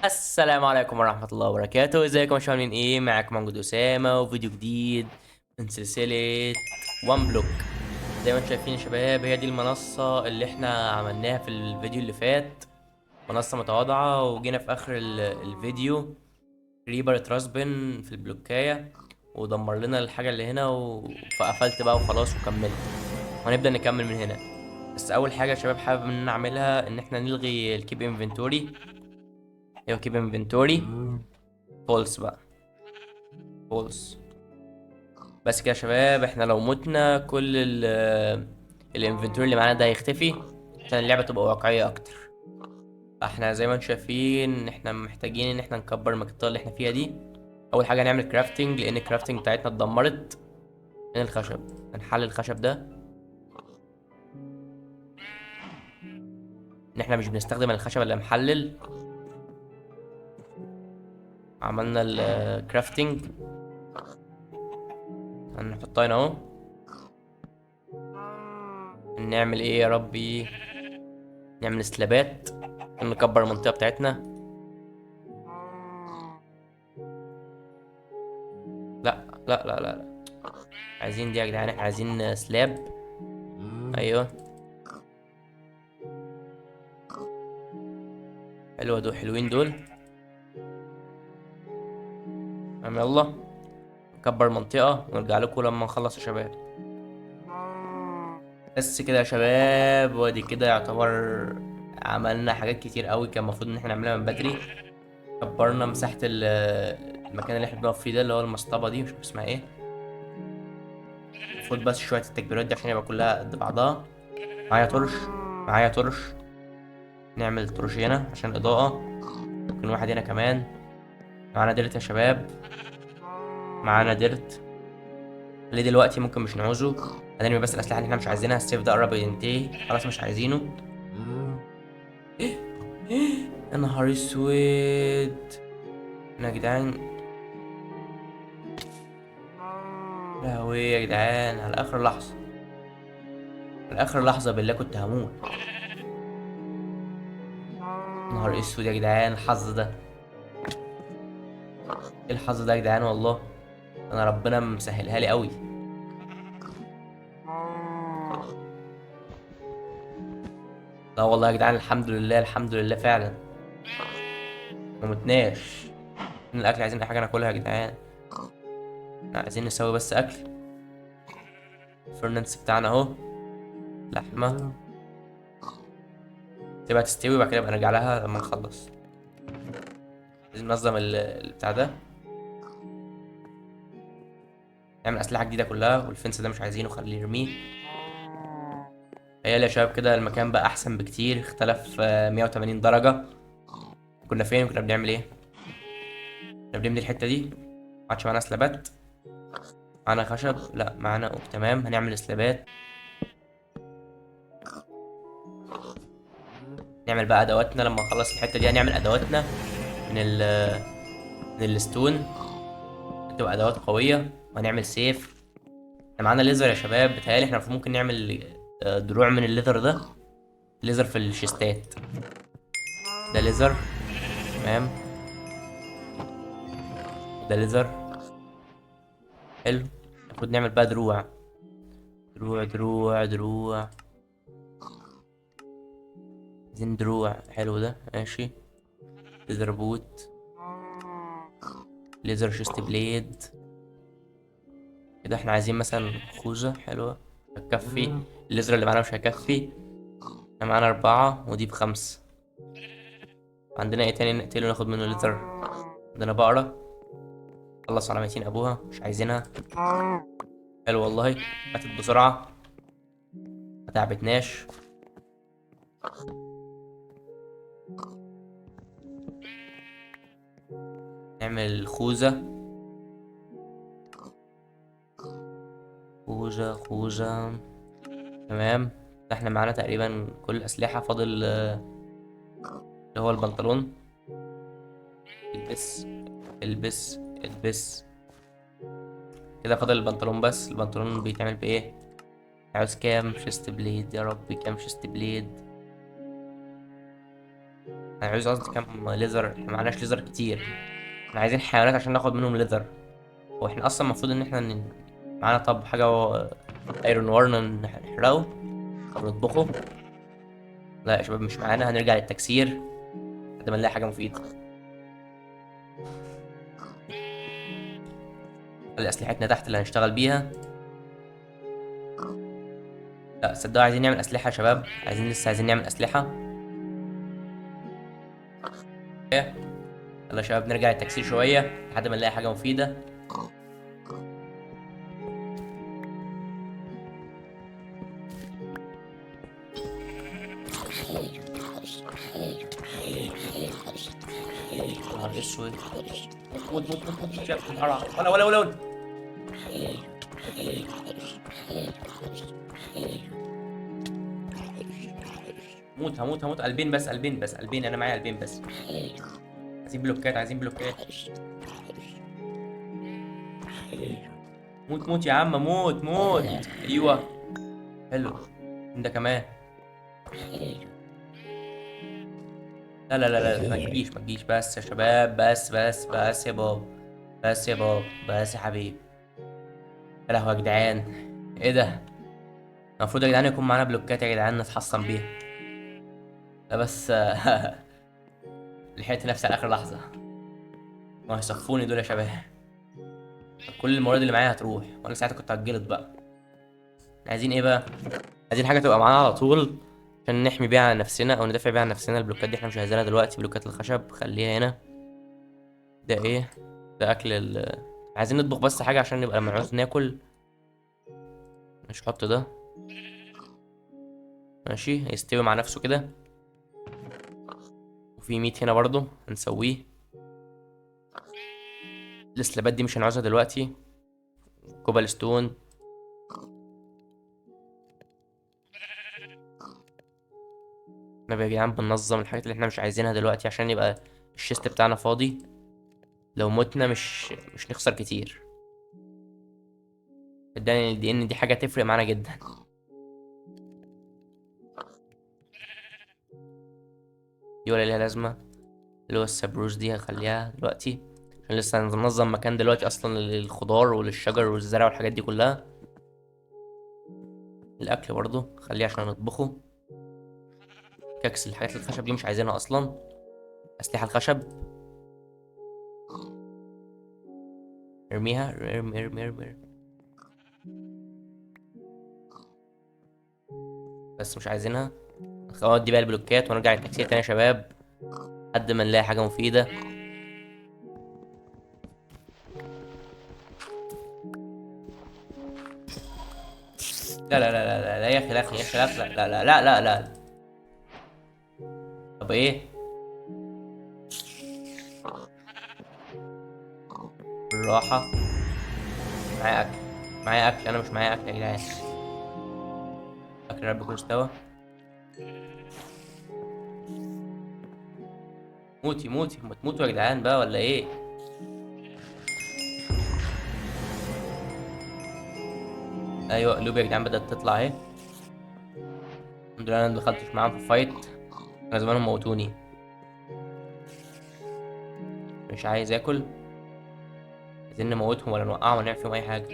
السلام عليكم ورحمة الله وبركاته. ازيكم يا شباب؟ عاملين ايه؟ معاكم موجود أسامة وفيديو جديد من سلسلة وان بلوك. زي ما انتم شايفين يا شباب، هي دي المنصة اللي احنا عملناها في الفيديو اللي فات. منصة متواضعة، وجينا في آخر الفيديو ريبر اترسبن في البلوكاية ودمر لنا الحاجة اللي هنا فقفلت بقى وخلاص وكملت. وهنبدأ نكمل من هنا. بس أول حاجة يا شباب حابب إن نعملها إن احنا نلغي الكيب انفنتوري. ايوه، كيب انفنتوري فولس بقى، فولس. بس كده يا شباب، احنا لو متنا كل الانفنتوري اللي معانا ده هيختفي عشان اللعبة تبقى واقعية اكتر. احنا زي ما انتم شايفين احنا محتاجين ان احنا نكبر المنطقة اللي احنا فيها دي. اول حاجة نعمل كرافتنج لان الكرافتنج بتاعتنا اتدمرت من الخشب. هنحل الخشب ده ان احنا مش بنستخدم الخشب اللي محلل. عملنا الكرافتنج، هنحطها هنا اهو. نعمل ايه يا ربي؟ نعمل سلابات عشان نكبر المنطقة بتاعتنا. لا لا لا لا لا، عايزين دي يا جدعان، احنا عايزين سلاب. ايوه، حلوة دول، حلوين دول. يلا نكبر منطقة ونرجع لكم لما نخلص يا شباب. بس كده يا شباب، وادي كده يعتبر عملنا حاجات كتير قوي كان المفروض ان احنا نعملها من بدري. كبرنا مساحة المكان اللي احنا بنقف فيه ده، اللي هو المصطبة دي، مش عارف اسمها ايه. المفروض بس شوية التكبيرات دي عشان يبقى كلها قد بعضها. معايا ترش، معايا ترش. نعمل ترش هنا عشان إضاءة. ممكن واحد هنا كمان. معانا ديرت يا شباب، معانا ديرت. ليه دلوقتي ممكن مش نعوزه. هنرمي بس الأسلحة اللي احنا مش عايزينها. السيف ده قرب ينتهي خلاص، مش عايزينه. يا نهار اسود. انا يا جدعان، لهوي يا جدعان، على اخر لحظة، على اخر لحظة بالله كنت هموت. يا نهار اسود يا جدعان، الحظ ده، ايه الحظ ده يا جدعان والله. انا ربنا مسهلها لي قوي. لا والله يا جدعان، الحمد لله الحمد لله فعلا. ما متناش من الاكل. عايزين اي حاجة ناكلها يا جدعان. عايزين نسوي بس اكل. الفرنس بتاعنا اهو، لحمة. تبقى تستوي وبعد كده نبقى نرجع لها لما نخلص. لازم ننظم البتاع ده. نعمل أسلحة جديدة كلها، والفنس ده مش عايزينه، خليه يرميه. تخيل يا شباب كده المكان بقى أحسن بكتير، اختلف 180 درجة. كنا فين؟ كنا بنعمل إيه؟ كنا بنبني الحتة دي. معادش معانا سلابات. معانا خشب؟ لا معانا تمام، هنعمل سلابات. نعمل بقى أدواتنا لما نخلص الحتة دي. هنعمل أدواتنا من من الستون، تبقى أدوات قوية. وهنعمل سيف. احنا معانا ليزر يا شباب، بتهيألي احنا المفروض ممكن نعمل دروع من الليزر ده. ليزر في الشيستات. ده ليزر، تمام. ده ليزر، حلو. المفروض نعمل بقى دروع، دروع دروع دروع. عايزين دروع، حلو ده، ماشي. ليزر بوت، ليزر شيست بليد. كده احنا عايزين مثلا خوذة حلوة هتكفي. الليزر اللي معانا مش هيكفي. احنا معانا 4 ودي ب5. عندنا ايه تاني نقتله ناخد منه ليزر؟ عندنا بقرة. خلص على ميتين ابوها، مش عايزينها. حلو والله، ماتت بسرعة، ما تعبتناش. نعمل خوذة، خوذة خوذة. تمام. احنا معانا تقريبا كل الأسلحة. فاضل اللي هو البنطلون. البس، البس، البس. كده فاضل البنطلون بس. البنطلون بيتعمل بإيه؟ عاوز كام شيست بليد يا ربي؟ كام شيست بليد؟ انا عايز قصدي كام ليزر، احنا معناش ليزر كتير، احنا عايزين حيوانات عشان ناخد منهم ليزر. واحنا اصلا المفروض ان احنا معانا طب حاجه ايرون وارن نحرقه او نطبخه. لا يا شباب مش معانا، هنرجع للتكسير لحد ما نلاقي حاجه مفيده. خلي اسلحتنا تحت اللي هنشتغل بيها. لا صدقوا عايزين نعمل اسلحه يا شباب، لسه عايزين نعمل اسلحه. يلا يا شباب نرجع للتكسير شويه لحد ما نلاقي حاجه مفيده. نهار اسود. موت موت موت موت شاف القرع، ولا موت. هموت. قلبين بس، قلبين، انا معايا قلبين بس. عايزين بلوكات، موت يا عم، موت. ايوه حلو. ده كمان. لا ما تجيش بس يا شباب، بس يا بابا، بس يا حبيبي. يا لهوي يا جدعان، ايه ده؟ المفروض يا جدعان يكون معانا بلوكات يا جدعان نتحصن بيها. لا بس لحقت نفسي على اخر لحظه. ما هيصفوني دول يا شباب، كل الموارد اللي معايا هتروح وانا ساعتها كنت هتجلط بقى. عايزين ايه بقى؟ عايزين حاجه تبقى معانا على طول عشان نحمي بيها عن نفسنا او ندافع بيها عن نفسنا. البلوكات دي احنا مش عايزينها دلوقتي، بلوكات الخشب خليها هنا. ده ايه؟ ده اكل عايزين نطبخ بس حاجه عشان نبقى لما نعوز ناكل. مش حط ده. ماشي هيستوي مع نفسه كده. وفي ميت هنا برضو هنسويه. السلابات دي مش هنعوزها دلوقتي. كوبال ستون. نبقى يا جدعان بننظم الحاجات اللي احنا مش عايزينها دلوقتي عشان يبقى الشيست بتاعنا فاضي. لو متنا مش نخسر كتير. صدقني دي حاجة تفرق معانا جدا. دي ولا ليها لازمة. اللي هو السبروس دي هخليها دلوقتي عشان لسه هننظم مكان دلوقتي اصلا للخضار وللشجر والزرع والحاجات دي كلها. الاكل برضو خليه عشان نطبخه. كاكس الحاجات الخشب دي مش عايزينها اصلا. اسلحة الخشب ارميها، ارمي. بس مش عايزينها. خلاص دي بقى البلوكات ونرجع للتكسير تاني يا شباب لحد ما نلاقي حاجة مفيدة. لا يا اخي، لا. طب ايه؟ بالراحة. معايا اكل، انا مش معايا اكل يا جدعان. اكل رب يكون استوى. ما تموتوا يا جدعان بقى ولا ايه؟ ايوه قلوب يا جدعان بدأت تطلع اهي. الحمد لله انا مدخلتش معاهم في فايت، كان زمانهم موتوني. مش عايز اكل. عايزين نموتهم ولا نوقعهم ولا نعمل فيهم اي حاجة.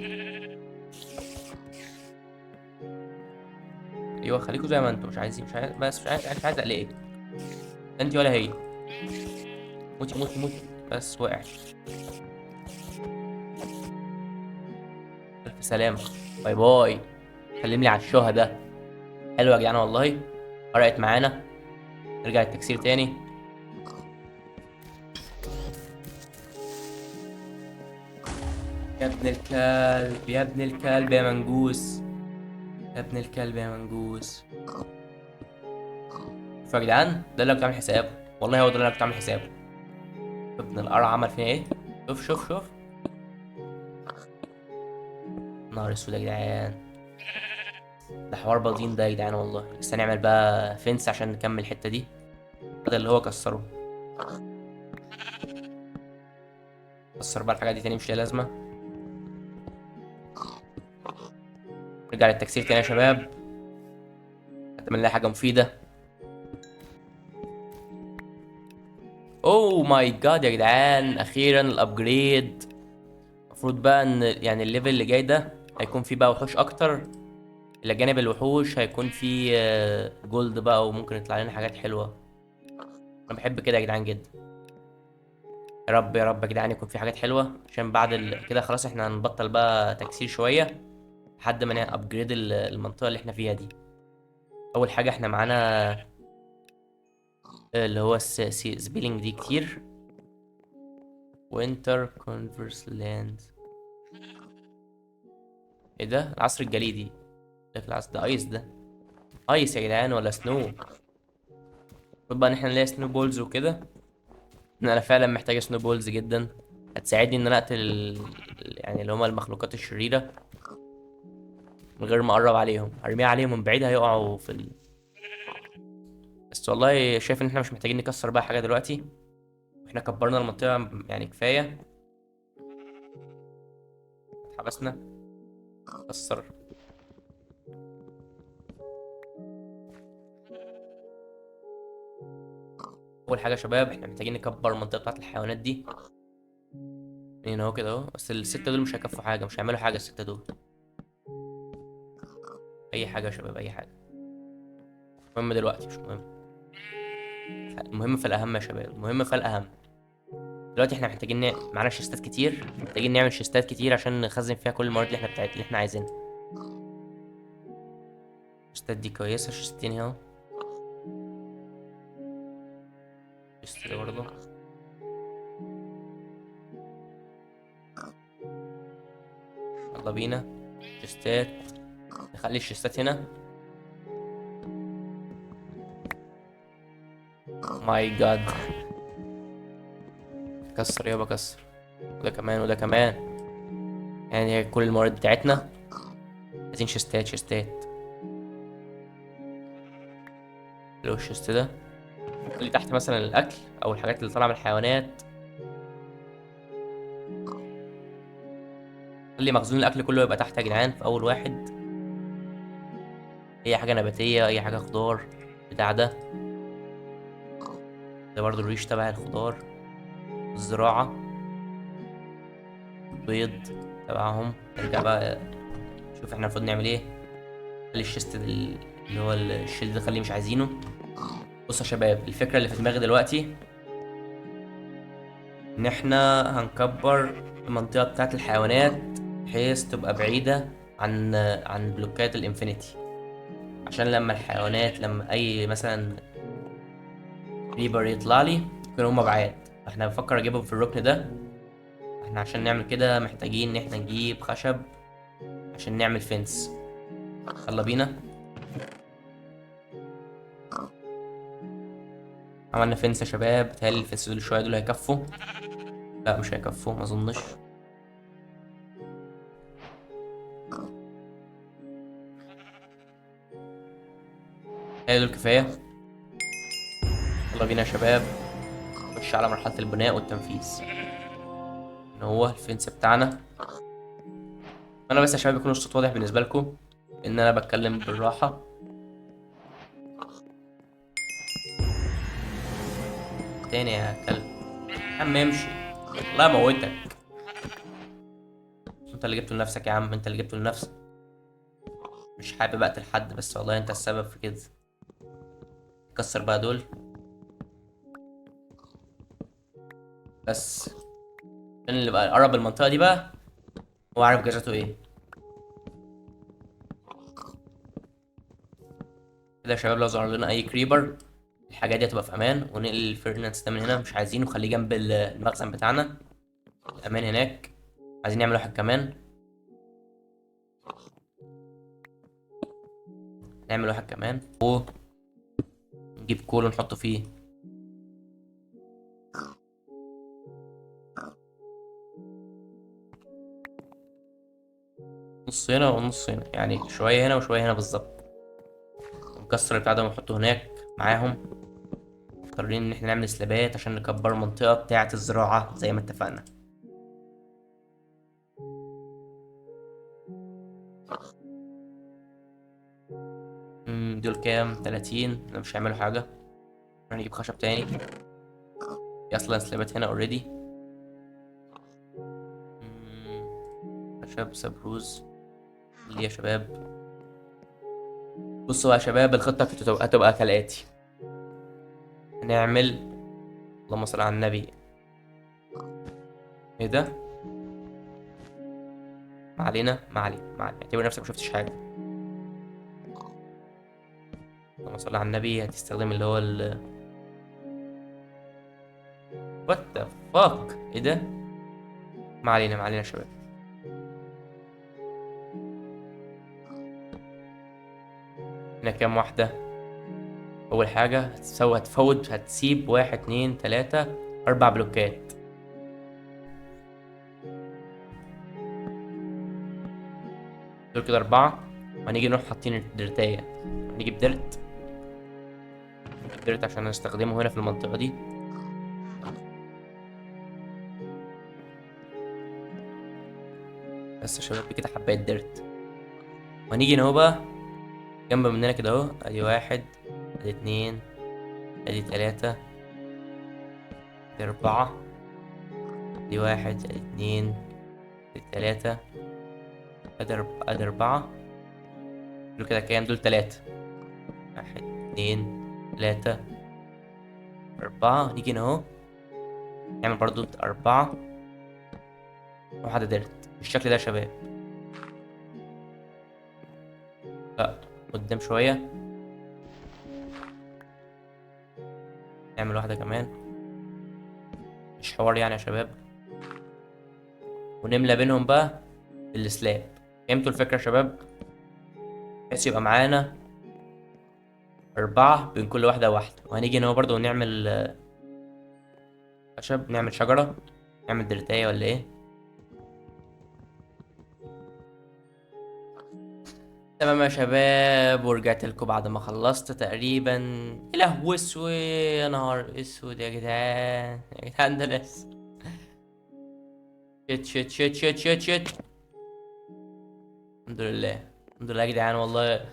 ايوه خليكوا زي ما انتوا، مش عايز اقلقك. انت ولا هي. موتي. بس وقعت. الف سلامة. باي باي. سلم لي على الشهداء. حلو يا جدعان والله، فرقت معانا. نرجع للتكسير تاني. يا ابن الكلب، يا منجوس. شوفوا يا جدعان، ده اللي انا كنت عامل حسابه. والله هو ده اللي انا كنت عامل حسابه. ابن القرع عمل فينا ايه؟ شوف. نهار اسود يا جدعان، ده حوار بلطين ده يا جدعان والله. بس هنعمل بقى فينس عشان نكمل الحتة دي. ده اللي هو كسره. كسر بقى الحاجات دي تاني مش ليها لازمة. نرجع للتكسير تاني يا شباب لحد ما نلاقي حاجة مفيدة. اوه ماي جاد يا جدعان، اخيرا الابجريد. المفروض بقى ان يعني الليفل اللي جاي ده هيكون فيه بقى وحوش اكتر. الى جانب الوحوش هيكون فيه جولد بقى، وممكن يطلع لنا حاجات حلوه. انا بحب كده يا جدعان جدا. يا رب يا رب يا جدعان يكون في حاجات حلوه، عشان بعد كده خلاص احنا هنبطل بقى تكسير شويه لحد ما نابجريد المنطقه اللي احنا فيها دي. اول حاجه احنا معانا اللي هو سبيلنج دي كتير. وينتر كونفرس لاند. ايه ده؟ العصر الجليدي. ده العصر ده ايس ده. ايس يا جدعان ولا سنو؟ المفروض بقى ان احنا نلاقي سنو بولز وكده. ان انا فعلا محتاج سنو بولز جدا. هتساعدني ان انا اقتل يعني اللي هما المخلوقات الشريرة من غير ما اقرب عليهم. هرميها عليهم من بعيد هيقعوا بس والله شايف ان احنا مش محتاجين نكسر بقى حاجة دلوقتي. احنا كبرنا المنطقة يعني كفاية. اتحبسنا. كسر. اول حاجة يا شباب احنا محتاجين نكبر المنطقة بتاعت الحيوانات دي. هنا اهو كده اهو، بس الستة دول مش هيكفوا حاجة، مش هيعملوا حاجة الستة دول. اي حاجة يا شباب اي حاجة. المهم دلوقتي مش مهم. المهم في الاهم يا شباب، المهم في الاهم. دلوقتي احنا محتاجين معانا شيستات كتير، محتاجين نعمل شيستات كتير عشان نخزن فيها كل المواد اللي احنا عايزينها. الشيستات دي كويسة، شيستين اهو. شيست ده برضه. يلا بينا. شيستات. نخلي الشيستات هنا. ماي جاد. كسر يابا كسر. وده كمان وده كمان. يعني هي كل الموارد بتاعتنا. عايزين شيستات شيستات. لو الشيست ده اللي تحت مثلا الاكل او الحاجات اللي طالعه من الحيوانات. خلي مخزون الاكل كله يبقى تحت يا جدعان في اول واحد. اي حاجه نباتيه اي حاجه خضار. بتاع ده. ده برضو الريش تبع الخضار. الزراعه. بيض. تبعهم. نرجع بقى. شوف احنا المفروض نعمل ايه. خلي الشيست اللي هو الشيل ده خليه مش عايزينه. بص يا شباب الفكره اللي في دماغي دلوقتي ان احنا هنكبر المنطقه بتاعت الحيوانات بحيث تبقى بعيده عن بلوكات الانفينيتي. عشان لما الحيوانات لما اي مثلا ريبر يطلع لي يكونوا هما بعاد. احنا بنفكر اجيبهم في الركن ده. احنا عشان نعمل كده محتاجين ان احنا نجيب خشب عشان نعمل فينس. يلا بينا. عملنا فينس يا شباب، بتهيألي الفينس دول شويه دول هيكفوا. لا مش هيكفوا ما اظنش. هي دول كفايه. يلا بينا يا شباب. نخش على مرحله البناء والتنفيذ. ان هو الفينس بتاعنا. انا بس يا شباب يكون الصوت واضح بالنسبه لكم ان انا بتكلم بالراحه. تاني يا كلب. يا عم امشي. الله يموتك. انت اللي جبته لنفسك يا عم، انت اللي جبته لنفسك. مش حابب اقتل حد بس والله انت السبب في كده. كسر بقى دول. بس عشان اللي بقى قرب المنطقه دي بقى هو عارف جزاته ايه. كده يا شباب لو ظهر لنا اي كريبر الحاجات دي هتبقى في امان، ونقل الفيرنانس ده من هنا مش عايزينه، خليه جنب المخزن بتاعنا. امان هناك. عايزين نعمل واحد كمان. نعمل واحد كمان ونجيب كول ونحطه فيه. نص هنا ونص هنا، يعني شويه هنا وشويه هنا بالظبط. ونكسر البتاع ده ونحطه هناك معاهم. مضطرين ان احنا نعمل سلابات عشان نكبر المنطقه بتاعه الزراعه زي ما اتفقنا. دول كام 30؟ انا مش هيعملوا حاجه. نروح نجيب خشب تاني. في اصلا سلابات هنا اوريدي. خشب سبروز اللي يا شباب. بصوا يا شباب، الخطة هتبقى كالآتي. هنعمل، اللهم صل على النبي. ايه ده؟ ما علينا ما علينا ما علينا، اعتبر نفسك مشفتش حاجة. اللهم صل على النبي. هتستخدم اللي هو وات ذا فاك، ايه ده؟ ما علينا ما علينا يا شباب. هنا كام واحدة؟ أول حاجة هتفوت، هتسيب 1 2 3 4 بلوكات. دول كده 4. وهنيجي نروح حاطين الدرتاية. هنجيب ديرت عشان نستخدمه هنا في المنطقة دي. بس يا شباب كده حباية ديرت. وهنيجي هنا اهو بقى جنب مننا كده اهو. ادي 1 ادي 2 ادي 3 ادي 4 ادي 1 ادي 2 ادي 3 ادي 4. دول كده كام؟ دول 3. 1 2 3 4. نيجي هنا اهو نعمل برضو 4 وواحدة ديرت بالشكل ده يا شباب. لا، قدام شوية. نعمل واحدة كمان، مش حوار يعني يا شباب. ونملى بينهم بقى السلاب. فهمتوا الفكرة يا شباب؟ بحيث يبقى معانا 4 بين كل واحدة واحدة. وهنيجي هنا برضو ونعمل خشب، نعمل شجرة، نعمل درتاية ولا ايه. تمام يا شباب، ورجعت لكم بعد ما خلصت تقريبا. يا لهوي اسود، يا نهار اسود يا جدعان، يا جدعان ده لسه. شت شت شت شت شت شت. الحمد لله الحمد لله يا جدعان والله.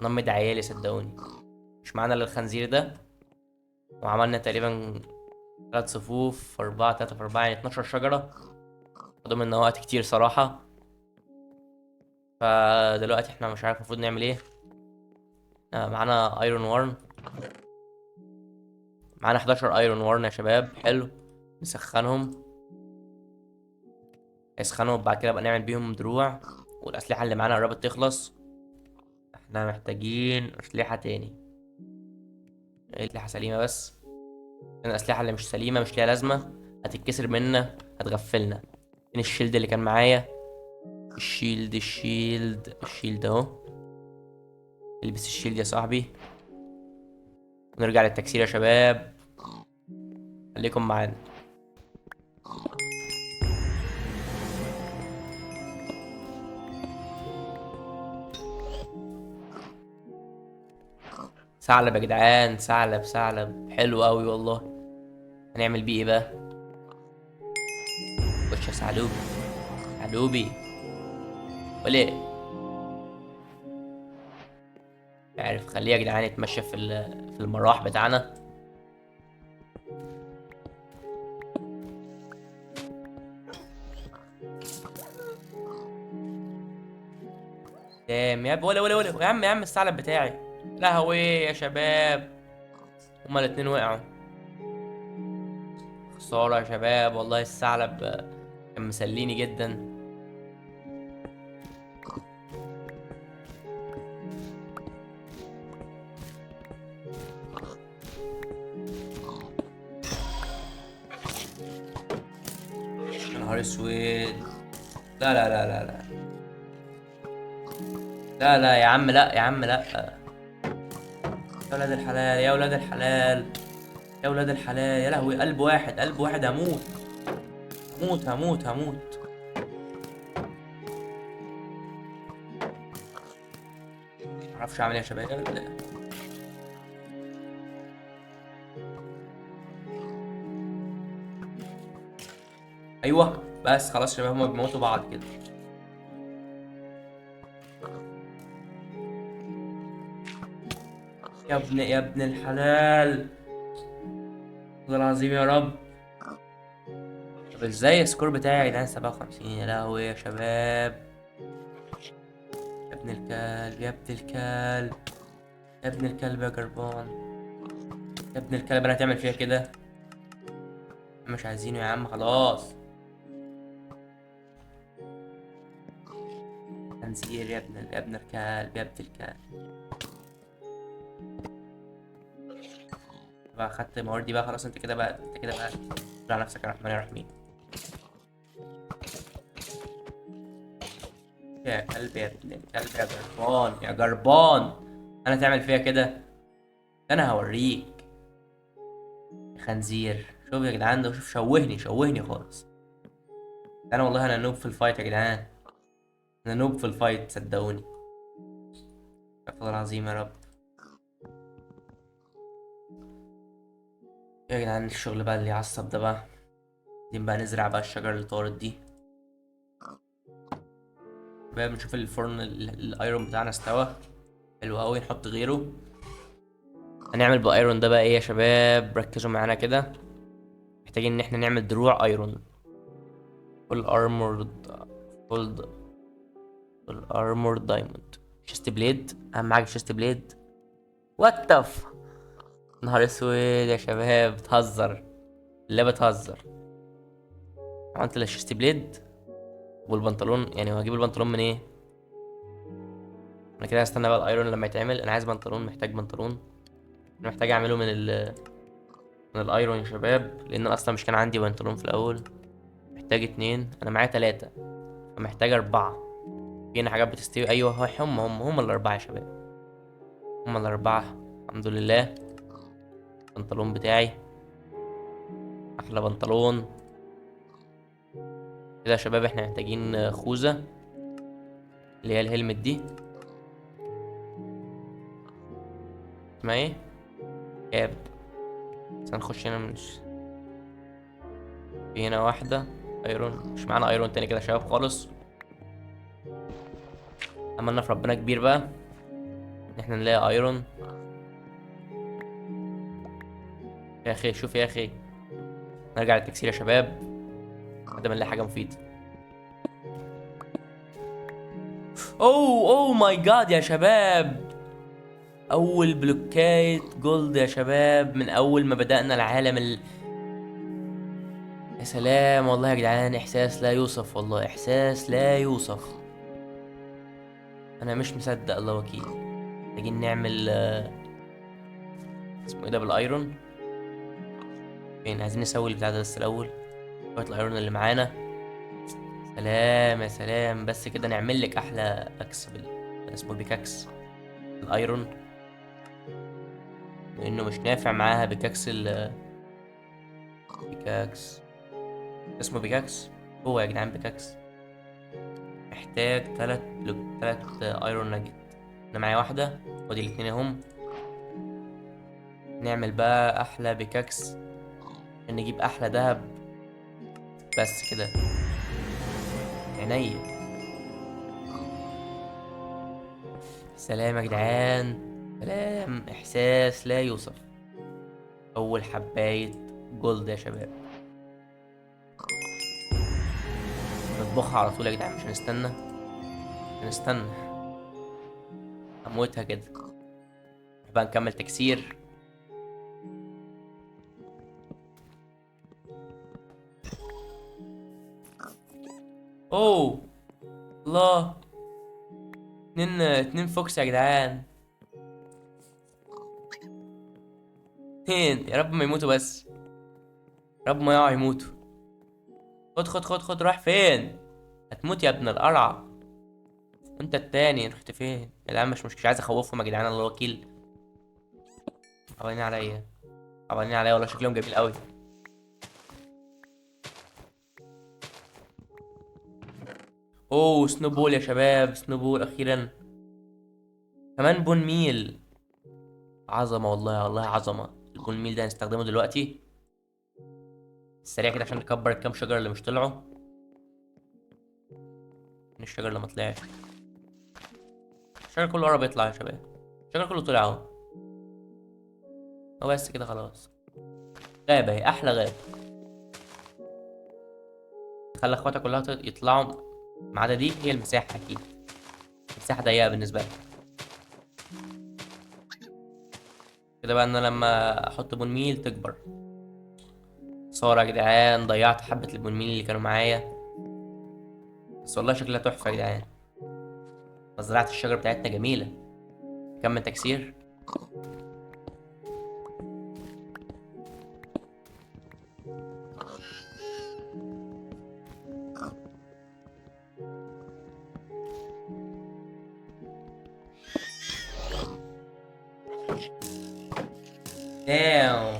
نمت عيالي صدقوني. مش معانا الا الخنزير ده. وعملنا تقريبا 3 صفوف في 4 3 في 4 يعني 12 شجرة. خدوا منا وقت كتير صراحة. فدلوقتي احنا مش عارف المفروض نعمل ايه. معانا ايرون وارن. معانا 11 ايرون وارن يا شباب. حلو. نسخنهم. يسخنهم بعد كده بقى نعمل بيهم دروع. والاسلحة اللي معانا قربت تخلص. احنا محتاجين اسلحة تاني. اسلحة سليمة بس. لأن الاسلحة اللي مش سليمة مش ليها لازمة. هتتكسر منا، هتغفلنا. فين الشيلد اللي كان معايا؟ الشيلد اهو. البس الشيلد يا صاحبي. ونرجع للتكسير يا شباب. خليكم معانا. ثعلب يا جدعان، ثعلب حلو قوي والله. هنعمل بيه ايه بقى؟ خش يا ثعلوبي. ثعلوبي ولا ايه؟ مش عارف. خليه يا جدعان يتمشى في المراح بتاعنا. دام يا ولا يا عم يا عم الثعلب بتاعي. لهوي يا شباب، هما الاتنين وقعوا. خسارة يا شباب والله. الثعلب كان مسليني جدا. يا نهار اسود. لا. لا يا عم، لا يا عم، لا. يا ولاد الحلال يا ولاد الحلال يا ولاد الحلال. يا لهوي، قلب واحد قلب واحد. هموت هموت. معرفش اعمل ايه يا شباب. ايوه بس خلاص يا شباب، هما بيموتوا بعض كده. يا ابن الحلال. والله العظيم يا رب. طب ازاي السكور بتاعي يا جدعان 57؟ يا لهوي يا شباب. يا ابن الكلب يا ابن الكلب يا ابن الكلب يا جربان. يا ابن الكلب انا هتعمل فيها كده؟ مش عايزينه يا عم خلاص. خنزير يا ابن الكلب يا ابن الكلب. بقى خدت الموارد بقى خلاص. انت كده بقى على نفسك يا رحمن يا رحيم. يا كلب يا ابن الكلب يا جربان يا جربان. انا تعمل فيها كده؟ انا هوريك يا خنزير. شوف يا جدعان ده، شوف شوهني خالص. انا نوب في الفايت يا جدعان. انا نوب في الفايت صدقوني. استغفر الله العظيم يا رب. يا جدعان الشغل بقى اللي يعصب ده بقى. دي بقى نزرع بقى الشجر اللي طارت دي. بقى بنشوف الفرن الايرون بتاعنا استوى. حلو قوي، نحط غيره. هنعمل بايرون ده بقى ايه يا شباب؟ ركزوا معانا كده. محتاجين ان احنا نعمل دروع ايرون. فول ارمورد. فول فول ارمورد دايموند. شيست بليد اهم حاجه. شيست بليد. وات ذا نهار اسود يا شباب بتهزر. لا بتهزر. عملت الشيست بليد والبنطلون. يعني هو هجيب البنطلون من ايه؟ انا كده هستنى بقى الايرون لما يتعمل. انا عايز بنطلون، محتاج بنطلون. انا محتاج اعمله من الايرون يا شباب، لان أنا اصلا مش كان عندي بنطلون في الاول. محتاج 2، انا معايا 3، فمحتاج 4. في هنا حاجات بتستوي. ايوه هم ال4 يا شباب. هم ال4. الحمد لله. البنطلون بتاعي احلى بنطلون. كده يا شباب احنا محتاجين خوذة اللي هي الهلمت دي. اسمها ايه؟ كاب. بس هنخش هنا مش في هنا واحدة ايرون. مش معانا ايرون تاني كده يا شباب خالص. عملنا في ربنا كبير بقى ان احنا نلاقي ايرون. يا اخي شوف يا اخي. نرجع للتكسير يا شباب لحد ما نلاقي حاجة مفيدة. اوه ماي جاد يا شباب. اول بلوكايت جولد يا شباب من اول ما بدأنا العالم يا سلام والله يا جدعان. احساس لا يوصف، والله احساس لا يوصف. انا مش مصدق الله وكيل. محتاجين نعمل اسمه ايه ده بالايرون. فين؟ عايزين نسوي البتاع ده بس الاول. شويه الايرون اللي معانا. سلام يا سلام. بس كده نعمل لك احلى اكس اسمه بيكاكس الايرون. لانه مش نافع معاها بيكاكس بيكاكس اسمه بيكاكس. هو يا جدعان بيكاكس. محتاج 3 ايرون ناجت. انا معايا واحده ودي الاتنين اهم. نعمل بقى احلى بيكاكس عشان نجيب احلى دهب. بس كده. عينيا. سلام يا جدعان. سلام. احساس لا يوصف. اول حبايه جولد يا شباب. نطبخها على طول يا جدعان، مش هنستنى. اموتها كده. نروح بقى نكمل تكسير. اوه الله. 2 فوكس يا جدعان. 2. يا رب ما يموتوا بس. يا رب ما يقعوا يموتوا. خد رايح فين؟ هتموت يا ابن القرعة. انت التاني رحت فين يا جدعان؟ مش عايز اخوفهم يا جدعان الله الوكيل. حوالين عليا. حوالين عليا والله شكلهم جميل قوي. اوه سنوبول يا شباب. سنوبول اخيرا. كمان بون ميل. عظمة والله والله عظمة. البون ميل ده هنستخدمه دلوقتي سريع كده عشان نكبر الكام شجرة اللي مش طلعوا. من الشجر اللي ما طلعش. الشجر كله قرب يطلع يا شباب. الشجر كله طلع اهو. هو بس كده خلاص. غابة هي احلى غابة. تخلي اخواتك كلها يطلعوا ما عدا دي، هي المساحة اكيد. مساحة ضيقة بالنسبة لك. كده بقى، انا لما احط بون ميل تكبر. صورة يا جدعان، ضيعت حبة البون ميل اللي كانوا معايا، بس والله شكلها تحفة يا جدعان. مزرعة الشجر بتاعتنا جميلة. كمل تكسير. داو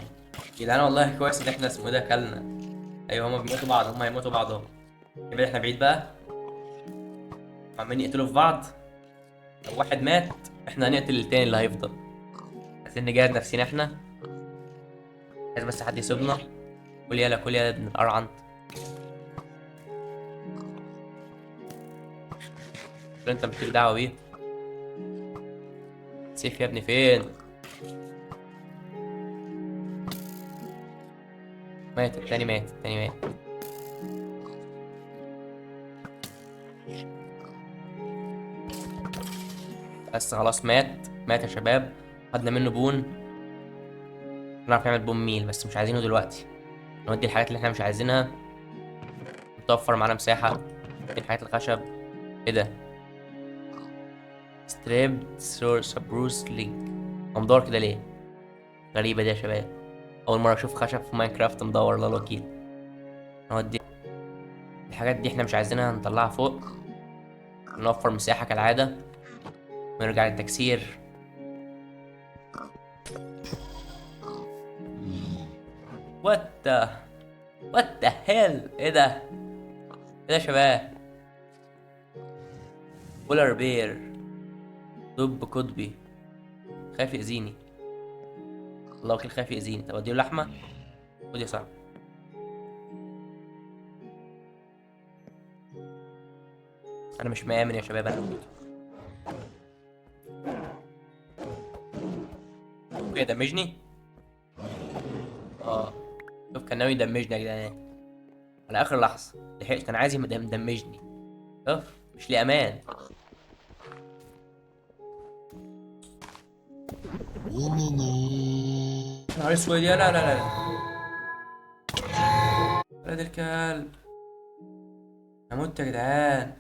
جدعان، والله كويس ان احنا اسمه إيه ده اكلنا. ايوه، هما بيموتوا بعض، هما هيموتوا بعضهم. يبقى احنا بعيد بقى، عمالين يقتلوا في بعض. لو واحد مات احنا هنقتل التاني اللي هيفضل. عايزين نجهز نفسينا احنا. عايز بس حد يسيبنا. كل يلا كل يلا ابن القرعن. اللي انت مش دعوه بيه. سيف يا ابني فين؟ مات التاني، مات التاني، مات. بس خلاص، مات مات يا شباب. خدنا منه بون. نعرف نعمل بون ميل بس مش عايزينه دلوقتي. نودي الحاجات اللي احنا مش عايزينها. نتوفر معانا مساحة. دي الحاجات الخشب. ايه ده؟ ستريب سور سبروس لينك. هو مدور كده ليه؟ غريبة دي يا شباب. أول مرة أشوف خشب في ماينكرافت مدور، الله الوكيل. نودي الحاجات دي احنا مش عايزينها، نطلعها فوق. نوفر مساحة كالعادة. ونرجع للتكسير. وات ذا وات ذا هيل، ايه ده؟ ايه ده يا شباب؟ بولار بير. دب قطبي. خايف يأذيني. الله وكيل، خايف يأذيني. طب اديله لحمة. خد يا صاحبي. انا مش مآمن يا شباب، انا هموت. اوكي، دمجني. اه. شوف، كان ناوي يدمجني يا جدعان. على اخر لحظة لحقت، كان عايز يدمجني. شوف، مش لي امان. نهار اسود، يا لا لا لا لا. ولاد الكلب. هموت يا جدعان.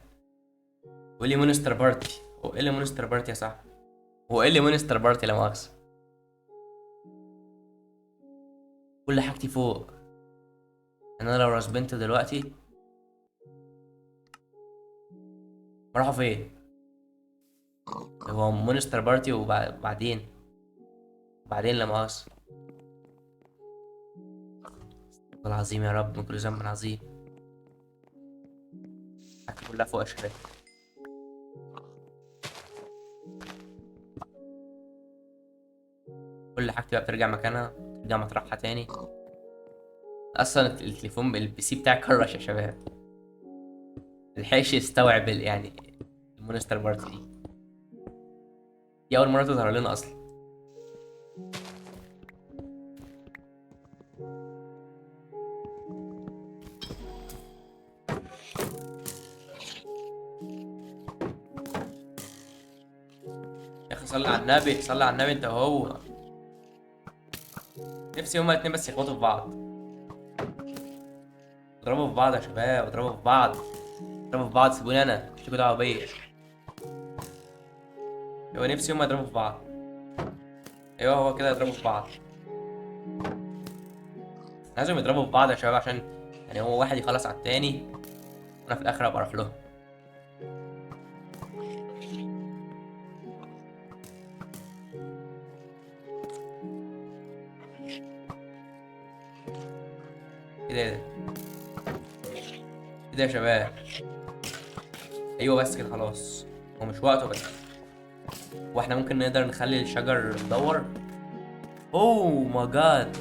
قول لي مونستر بارتي. هو ايه اللي مونستر بارتي يا صاحبي؟ هو ايه اللي مونستر بارتي لا مؤاخذة؟ كل حاجتي فوق. انا لو رسبنت دلوقتي. راحوا فين؟ هو مونستر بارتي وبعدين لا مؤاخذة. والله العظيم يا رب، من كل ذنب عظيم. حاجتي كلها فوق يا شباب. كل حاجتي بقى بترجع مكانها. ترجع مطرحها تاني. اصلا التليفون البي سي بتاعي كرش يا شباب. ملحقش يستوعب يعني المونستر بارتي دي اول مرة تظهر لنا اصلا. يا اخي صلي على النبي، صلي على النبي انت وهو. نفسي هما الاتنين بس يخبطوا في بعض. اضربوا في بعض يا شباب، اضربوا في بعض. اضربوا في بعض، سيبوني انا، مش دعوة بيا. هو نفسي هما يضربوا في بعض. ايوه، هو كده يضربوا في بعض. لازم يضربوا في بعض يا شباب، عشان يعني هو واحد يخلص على التاني. وانا في الاخر ابقى اروح له. كده ايه ده؟ ايه ده يا شباب؟ ايوه بس كده خلاص. هو مش وقته بس. واحنا ممكن نقدر نخلي الشجر يدور. اوه ماي جاد.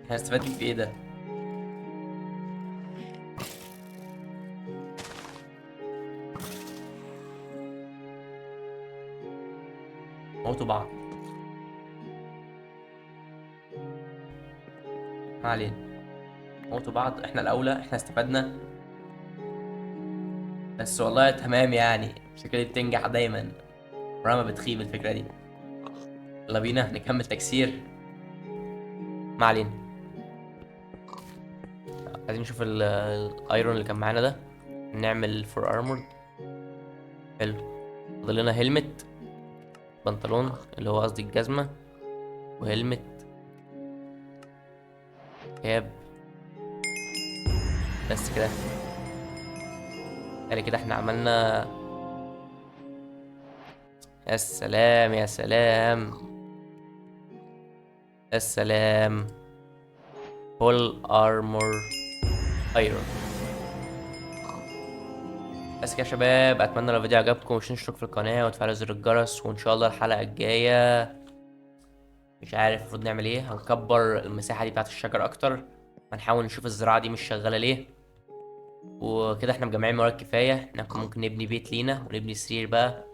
احنا هنستفاد بيه في ايه ده؟ موتوا بعض. ما علينا، موتوا بعض، احنا الاولى، احنا استفدنا. بس والله تمام يعني، الفكرة دي بتنجح دايما، عمرها ما بتخيب الفكرة دي. يلا بينا نكمل تكسير. ما علينا، عايزين نشوف الايرون اللي كان معانا ده، نعمل فور ارمورد. حلو. فاضل لنا هيلمت، بنطلون اللي هو قصدي الجزمة، وهيلمت، كاب، بس كده. يعني كده احنا عملنا. يا سلام يا سلام يا سلام، فول ارمور ايرون. بس كده يا شباب، اتمنى لو الفيديو عجبكم مش تنسوا في القناه وتفعلوا زر الجرس، وان شاء الله الحلقه الجايه مش عارف المفروض نعمل ايه، هنكبر المساحه دي بتاعت الشجر اكتر، هنحاول نشوف الزراعه دي مش شغاله ليه. وكده احنا مجمعين موارد كفايه، احنا ممكن نبني بيت لينا ونبني سرير بقى